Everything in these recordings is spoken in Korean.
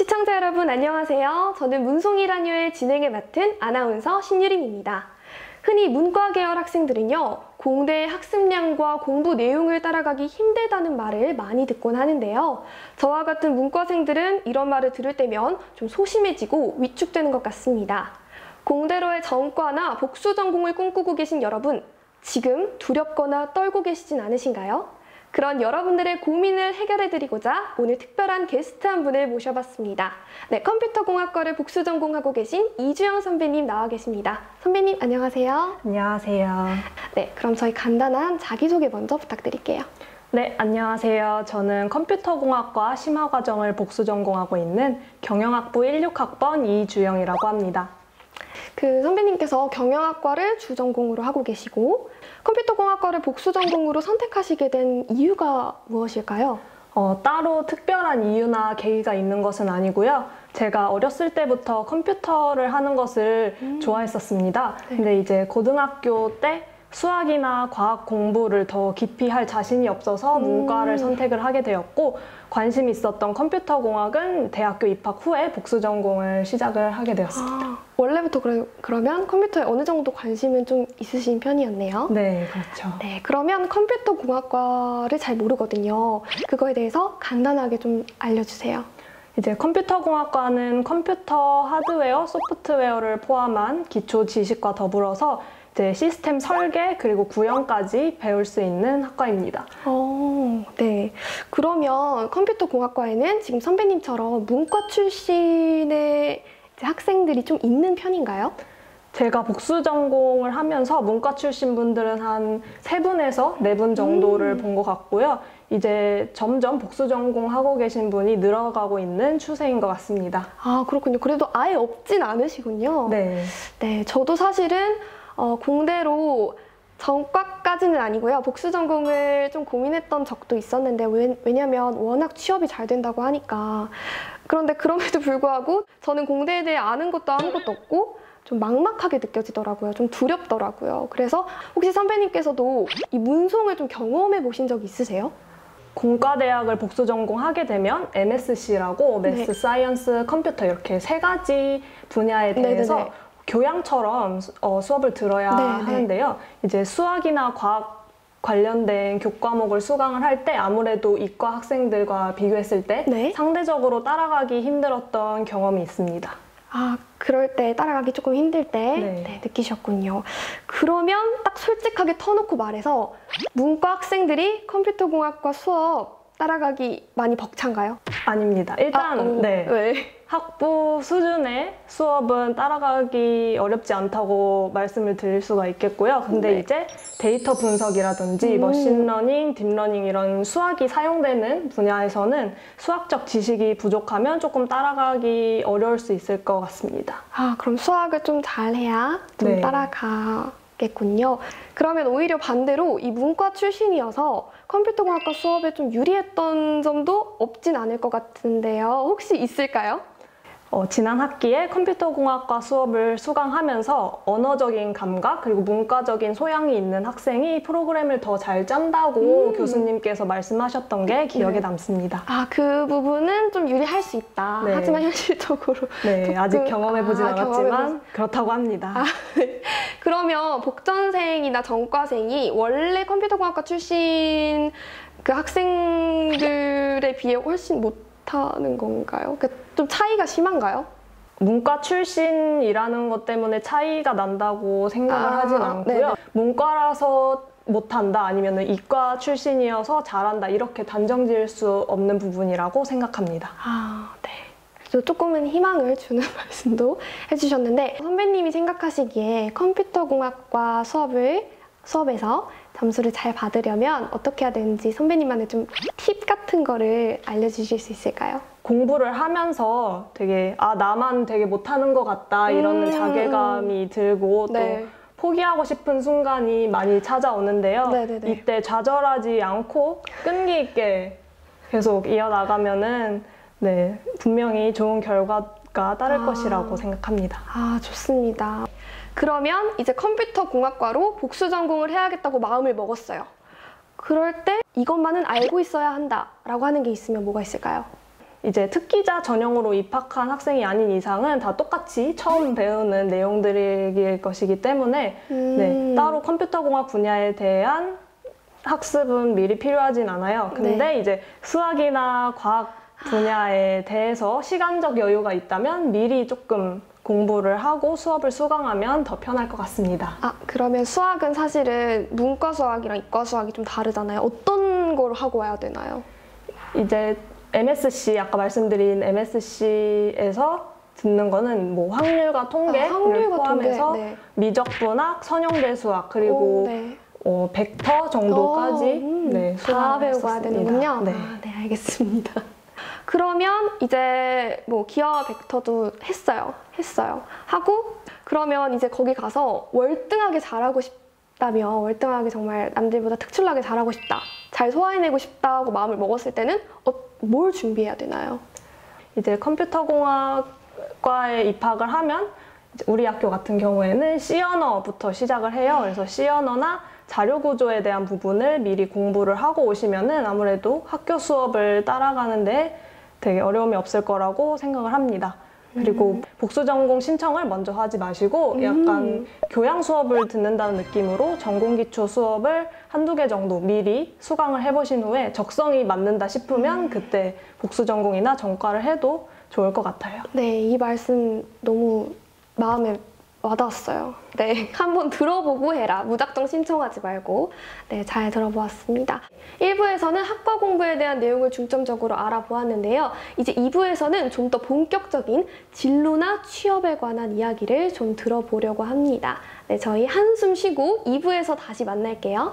시청자 여러분 안녕하세요. 저는 문송이 라디오의 진행을 맡은 아나운서 신유림입니다. 흔히 문과 계열 학생들은요, 공대의 학습량과 공부 내용을 따라가기 힘들다는 말을 많이 듣곤 하는데요. 저와 같은 문과생들은 이런 말을 들을 때면 좀 소심해지고 위축되는 것 같습니다. 공대로의 전과나 복수 전공을 꿈꾸고 계신 여러분, 지금 두렵거나 떨고 계시진 않으신가요? 그런 여러분들의 고민을 해결해드리고자 오늘 특별한 게스트 한 분을 모셔봤습니다. 네, 컴퓨터공학과를 복수 전공하고 계신 이주영 선배님 나와 계십니다. 선배님 안녕하세요. 안녕하세요. 네, 그럼 저희 간단한 자기소개 먼저 부탁드릴게요. 네, 안녕하세요. 저는 컴퓨터공학과 심화과정을 복수 전공하고 있는 경영학부 16학번 이주영이라고 합니다. 그 선배님께서 경영학과를 주전공으로 하고 계시고 컴퓨터공학과를 복수 전공으로 선택하시게 된 이유가 무엇일까요? 따로 특별한 이유나 계기가 있는 것은 아니고요. 제가 어렸을 때부터 컴퓨터를 하는 것을 좋아했었습니다. 네. 근데 이제 고등학교 때 수학이나 과학 공부를 더 깊이 할 자신이 없어서 문과를 선택을 하게 되었고, 관심이 있었던 컴퓨터공학은 대학교 입학 후에 복수 전공을 시작을 하게 되었습니다. 원래부터 그러면 컴퓨터에 어느 정도 관심은 좀 있으신 편이었네요. 네, 그렇죠. 네, 그러면 컴퓨터공학과를 잘 모르거든요. 그거에 대해서 간단하게 좀 알려주세요. 이제 컴퓨터공학과는 컴퓨터 하드웨어, 소프트웨어를 포함한 기초 지식과 더불어서 이제 시스템 설계 그리고 구현까지 배울 수 있는 학과입니다. 네. 그러면 컴퓨터공학과에는 지금 선배님처럼 문과 출신의 학생들이 좀 있는 편인가요? 제가 복수 전공을 하면서 문과 출신 분들은 한 3분에서 4분 정도를 본 것 같고요. 이제 점점 복수 전공하고 계신 분이 늘어가고 있는 추세인 것 같습니다. 아, 그렇군요. 그래도 아예 없진 않으시군요. 네. 네, 저도 사실은 공대로 전과까지는 아니고요. 복수 전공을 좀 고민했던 적도 있었는데 왜냐면 워낙 취업이 잘 된다고 하니까. 그런데 그럼에도 불구하고 저는 공대에 대해 아는 것도 아무것도 없고 좀 막막하게 느껴지더라고요. 좀 두렵더라고요. 그래서 혹시 선배님께서도 이 문송을 좀 경험해 보신 적 있으세요? 공과대학을 복수 전공하게 되면 MSC라고 매스, 사이언스, 컴퓨터 이렇게 3가지 분야에 대해서 네네네. 교양처럼 수업을 들어야 하는데요. 이제 수학이나 과학 관련된 교과목을 수강을 할 때 아무래도 이과 학생들과 비교했을 때 상대적으로 따라가기 힘들었던 경험이 있습니다. 아, 그럴 때 따라가기 조금 힘들 때 느끼셨군요. 그러면 딱 솔직하게 터놓고 말해서 문과 학생들이 컴퓨터공학과 수업 따라가기 많이 벅찬가요? 아닙니다. 일단 학부 수준의 수업은 따라가기 어렵지 않다고 말씀을 드릴 수가 있겠고요. 근데 이제 데이터 분석이라든지 머신러닝, 딥러닝 이런 수학이 사용되는 분야에서는 수학적 지식이 부족하면 조금 따라가기 어려울 수 있을 것 같습니다. 아, 그럼 수학을 좀 잘해야 좀 따라가겠군요. 그러면 오히려 반대로 이 문과 출신이어서 컴퓨터공학과 수업에 좀 유리했던 점도 없진 않을 것 같은데요. 혹시 있을까요? 지난 학기에 컴퓨터공학과 수업을 수강하면서 언어적인 감각 그리고 문과적인 소양이 있는 학생이 프로그램을 더 잘 짠다고 교수님께서 말씀하셨던 게 기억에 남습니다. 아, 그 부분은 좀 유리할 수 있다. 하지만 현실적으로 아직 경험해보진 않았지만 그렇다고 합니다. 그러면 복전생이나 전과생이 원래 컴퓨터공학과 출신 그 학생들에 비해 훨씬 못하는 건가요? 좀 차이가 심한가요? 문과 출신이라는 것 때문에 차이가 난다고 생각을 하진 않고요. 문과라서 못한다 아니면 이과 출신이어서 잘한다 이렇게 단정 지을 수 없는 부분이라고 생각합니다. 그래서 조금은 희망을 주는 말씀도 해주셨는데 선배님이 생각하시기에 컴퓨터공학과 수업에서 점수를 잘 받으려면 어떻게 해야 되는지 선배님만의 좀 팁 같은 거를 알려주실 수 있을까요? 공부를 하면서 되게 나만 되게 못하는 것 같다 이런 자괴감이 들고 또 포기하고 싶은 순간이 많이 찾아오는데요. 이때 좌절하지 않고 끈기 있게 계속 이어나가면은 분명히 좋은 결과가 따를 것이라고 생각합니다. 좋습니다. 그러면 이제 컴퓨터공학과로 복수 전공을 해야겠다고 마음을 먹었어요. 그럴 때 이것만은 알고 있어야 한다라고 하는 게 있으면 뭐가 있을까요? 이제 특기자 전형으로 입학한 학생이 아닌 이상은 다 똑같이 처음 배우는 내용들일 것이기 때문에 네, 따로 컴퓨터공학 분야에 대한 학습은 미리 필요하진 않아요. 근데 네. 이제 수학이나 과학 분야에 대해서 시간적 여유가 있다면 미리 조금 공부를 하고 수업을 수강하면 더 편할 것 같습니다. 아, 그러면 수학은 사실은 문과 수학이랑 이과 수학이 좀 다르잖아요. 어떤 걸 하고 와야 되나요? 이제 MSC, 아까 말씀드린 MSC에서 듣는 거는 뭐 확률과 통계를 확률과 포함해서 통계, 네. 미적분학, 선형대 수학, 그리고 네. 벡터 정도까지 네, 다 수강을 배우고 와야 했었습니다. 되는군요. 네. 아, 네, 알겠습니다. 그러면 이제 뭐 기하 벡터도 했어요. 하고 그러면 이제 거기 가서 월등하게 잘하고 싶다면 월등하게 정말 남들보다 특출나게 잘하고 싶다. 잘 소화해내고 싶다고 마음을 먹었을 때는 뭘 준비해야 되나요? 이제 컴퓨터공학과에 입학을 하면 이제 우리 학교 같은 경우에는 C 언어부터 시작을 해요. 그래서 C 언어나 자료 구조에 대한 부분을 미리 공부를 하고 오시면은 아무래도 학교 수업을 따라가는데 되게 어려움이 없을 거라고 생각을 합니다. 그리고 복수 전공 신청을 먼저 하지 마시고 약간 교양 수업을 듣는다는 느낌으로 전공 기초 수업을 한두 개 정도 미리 수강을 해보신 후에 적성이 맞는다 싶으면 그때 복수 전공이나 전과를 해도 좋을 것 같아요. 네, 이 말씀 너무 마음에 와닿았어요. 네, 한번 들어보고 해라. 무작정 신청하지 말고. 네, 잘 들어보았습니다. 1부에서는 학과 공부에 대한 내용을 중점적으로 알아보았는데요. 이제 2부에서는 좀 더 본격적인 진로나 취업에 관한 이야기를 좀 들어보려고 합니다. 네, 저희 한숨 쉬고 2부에서 다시 만날게요.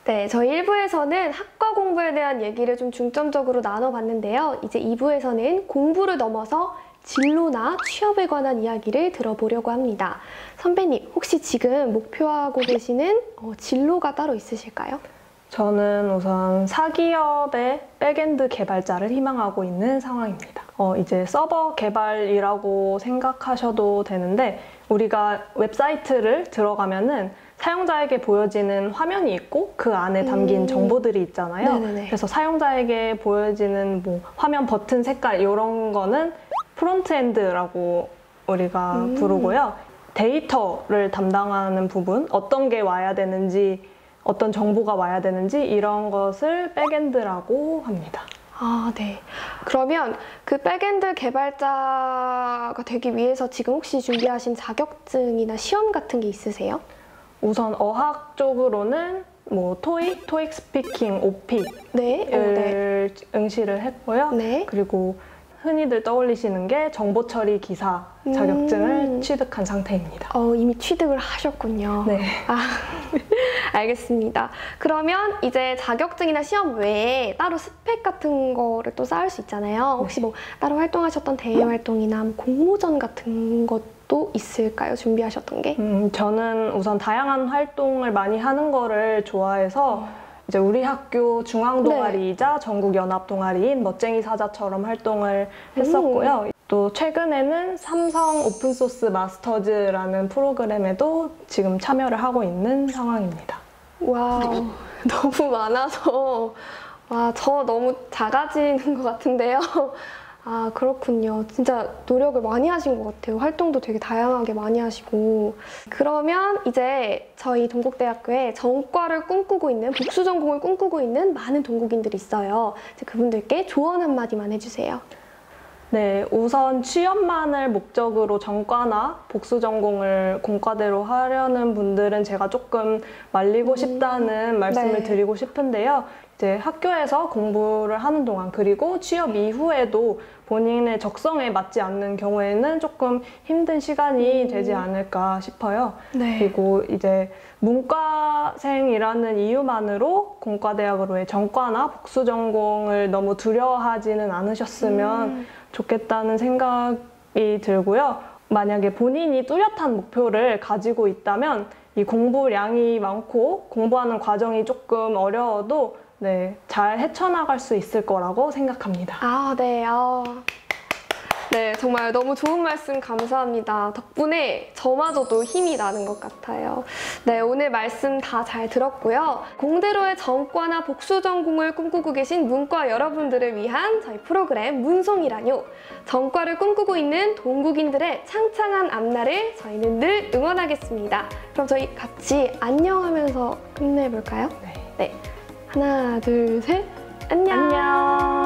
네, 저희 1부에서는 학과 공부에 대한 얘기를 좀 중점적으로 나눠봤는데요. 이제 2부에서는 공부를 넘어서 진로나 취업에 관한 이야기를 들어보려고 합니다. 선배님, 혹시 지금 목표하고 계시는 진로가 따로 있으실까요? 저는 우선 사기업의 백엔드 개발자를 희망하고 있는 상황입니다. 이제 서버 개발이라고 생각하셔도 되는데 우리가 웹사이트를 들어가면은 사용자에게 보여지는 화면이 있고 그 안에 담긴 정보들이 있잖아요. 네네네. 그래서 사용자에게 보여지는 뭐 화면 버튼 색깔 이런 거는 프론트엔드라고 우리가 부르고요. 데이터를 담당하는 부분, 어떤 게 와야 되는지, 어떤 정보가 와야 되는지 이런 것을 백엔드라고 합니다. 아, 네. 그러면 그 백엔드 개발자가 되기 위해서 지금 혹시 준비하신 자격증이나 시험 같은 게 있으세요? 우선 어학 쪽으로는 뭐 토익 스피킹, 오픽을 네. 응시를 했고요. 네. 그리고 흔히들 떠올리시는 게 정보 처리 기사 자격증을 취득한 상태입니다. 이미 취득을 하셨군요. 네. 아, 알겠습니다. 그러면 이제 자격증이나 시험 외에 따로 스펙 같은 거를 또 쌓을 수 있잖아요. 혹시 뭐 따로 활동하셨던 대외 활동이나 뭐 공모전 같은 것도 있을까요? 준비하셨던 게? 저는 우선 다양한 활동을 많이 하는 거를 좋아해서 이제 우리 학교 중앙 동아리이자 전국 연합 동아리인 멋쟁이 사자처럼 활동을 했었고요. 또 최근에는 삼성 오픈소스 마스터즈라는 프로그램에도 지금 참여를 하고 있는 상황입니다. 와우, 너무 많아서 저 너무 작아지는 것 같은데요. 아, 그렇군요. 진짜 노력을 많이 하신 것 같아요. 활동도 되게 다양하게 많이 하시고. 그러면 이제 저희 동국대학교에 전과를 꿈꾸고 있는, 복수 전공을 꿈꾸고 있는 많은 동국인들이 있어요. 이제 그분들께 조언 한마디만 해주세요. 네, 우선 취업만을 목적으로 전과나 복수 전공을 공과대로 하려는 분들은 제가 조금 말리고 싶다는 말씀을 드리고 싶은데요. 이제 학교에서 공부를 하는 동안 그리고 취업 이후에도 본인의 적성에 맞지 않는 경우에는 조금 힘든 시간이 되지 않을까 싶어요. 네. 그리고 이제 문과생이라는 이유만으로 공과대학으로의 전과나 복수 전공을 너무 두려워하지는 않으셨으면 좋겠다는 생각이 들고요. 만약에 본인이 뚜렷한 목표를 가지고 있다면 이 공부량이 많고 공부하는 과정이 조금 어려워도 잘 헤쳐나갈 수 있을 거라고 생각합니다. 아, 네. 네, 정말 너무 좋은 말씀 감사합니다. 덕분에 저마저도 힘이 나는 것 같아요. 네, 오늘 말씀 다 잘 들었고요. 공대로의 전과나 복수 전공을 꿈꾸고 계신 문과 여러분들을 위한 저희 프로그램 문송이라뇨. 전과를 꿈꾸고 있는 동국인들의 창창한 앞날을 저희는 늘 응원하겠습니다. 그럼 저희 같이 안녕하면서 끝내볼까요? 네. 네. 하나, 둘, 셋. 안녕. 안녕.